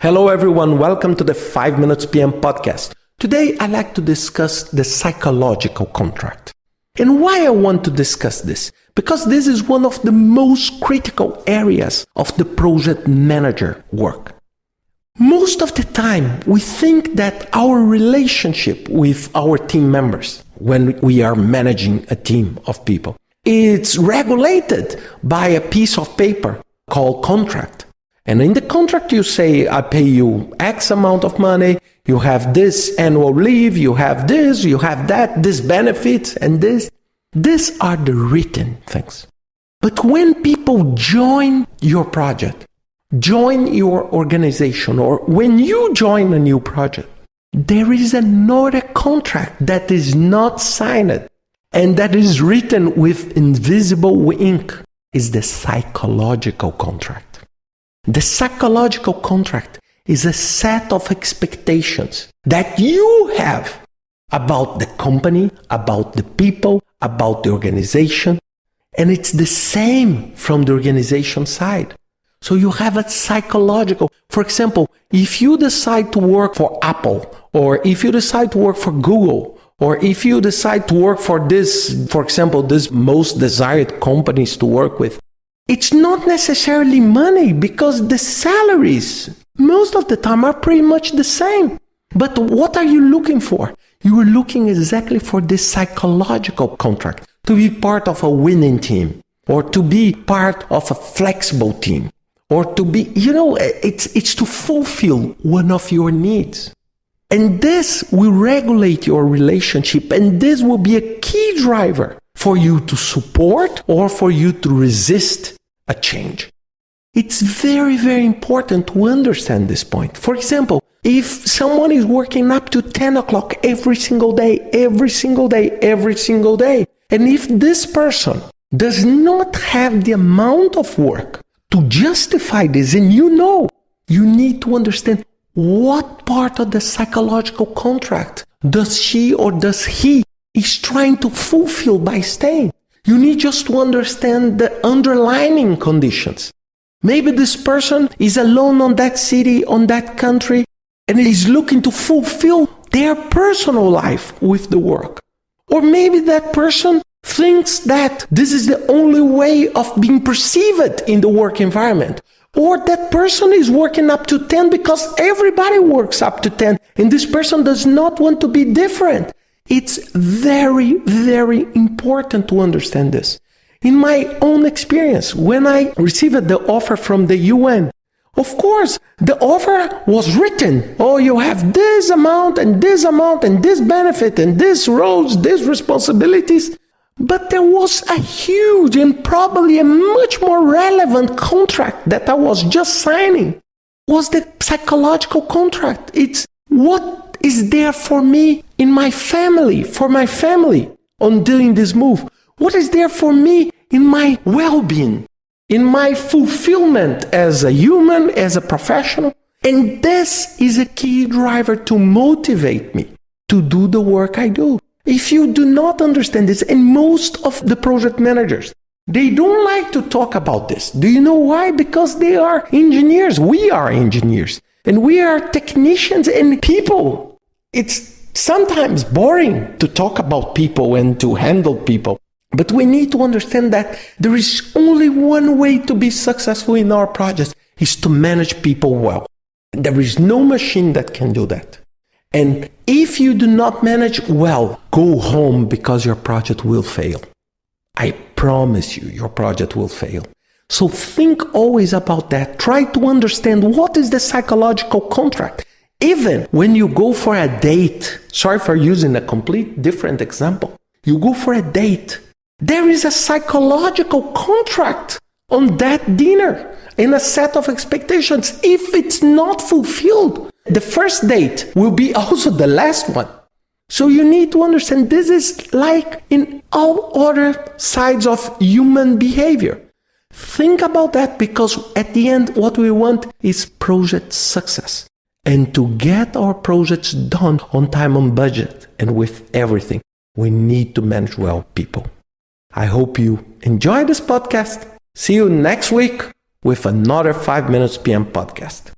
Hello everyone, welcome to the 5 Minutes PM podcast. Today I'd like to discuss the psychological contract. And why I want to discuss this? Because this is one of the most critical areas of the project manager work. Most of the time we think that our relationship with our team members, when we are managing a team of people, it's regulated by a piece of paper called contract. And in the contract you say, I pay you X amount of money, you have this annual leave, you have this, you have that, this benefits and this. These are the written things. But when people join your project, join your organization, or when you join a new project, there is another contract that is not signed and that is written with invisible ink. Is the psychological contract. The psychological contract is a set of expectations that you have about the company, about the people, about the organization, and it's the same from the organization side. So you have a psychological, for example, if you decide to work for Apple, or if you decide to work for Google, or if you decide to work for this, for example, this most desired companies to work with, it's not necessarily money because the salaries most of the time are pretty much the same. But what are you looking for? You are looking exactly for this psychological contract, to be part of a winning team, or to be part of a flexible team, or to be, it's to fulfill one of your needs. And this will regulate your relationship, and this will be a key driver for you to support or for you to resist a change. It's very, very important to understand this point. For example, if someone is working up to 10 o'clock every single day, and if this person does not have the amount of work to justify this, and you need to understand what part of the psychological contract does she or does he is trying to fulfill by staying. You need just to understand the underlying conditions. Maybe this person is alone on that city, on that country, and is looking to fulfill their personal life with the work. Or maybe that person thinks that this is the only way of being perceived in the work environment. Or that person is working up to 10 because everybody works up to 10, and this person does not want to be different. It's very, very important to understand this. In my own experience, when I received the offer from the UN, of course, the offer was written. Oh, you have this amount and this benefit and this roles, these responsibilities. But there was a huge and probably a much more relevant contract that I was just signing. Was the psychological contract. It's what is there for me in my family, for my family on doing this move? What is there for me in my well-being, in my fulfillment as a human, as a professional? And this is a key driver to motivate me to do the work I do. If you do not understand this, and most of the project managers, they don't like to talk about this. Do you know why? Because they are engineers. We are engineers. And we are technicians and people. It's sometimes boring to talk about people and to handle people. But we need to understand that there is only one way to be successful in our projects, is to manage people well. There is no machine that can do that. And if you do not manage well, go home because your project will fail. I promise you, your project will fail. So think always about that. Try to understand what is the psychological contract. Even when you go for a date, sorry for using a complete different example. You go for a date. There is a psychological contract on that dinner and a set of expectations. If it's not fulfilled, the first date will be also the last one. So you need to understand this is like in all other sides of human behavior. Think about that, because at the end what we want is project success. And to get our projects done on time, on budget, and with everything, we need to manage well people. I hope you enjoy this podcast. See you next week with another 5 Minutes PM podcast.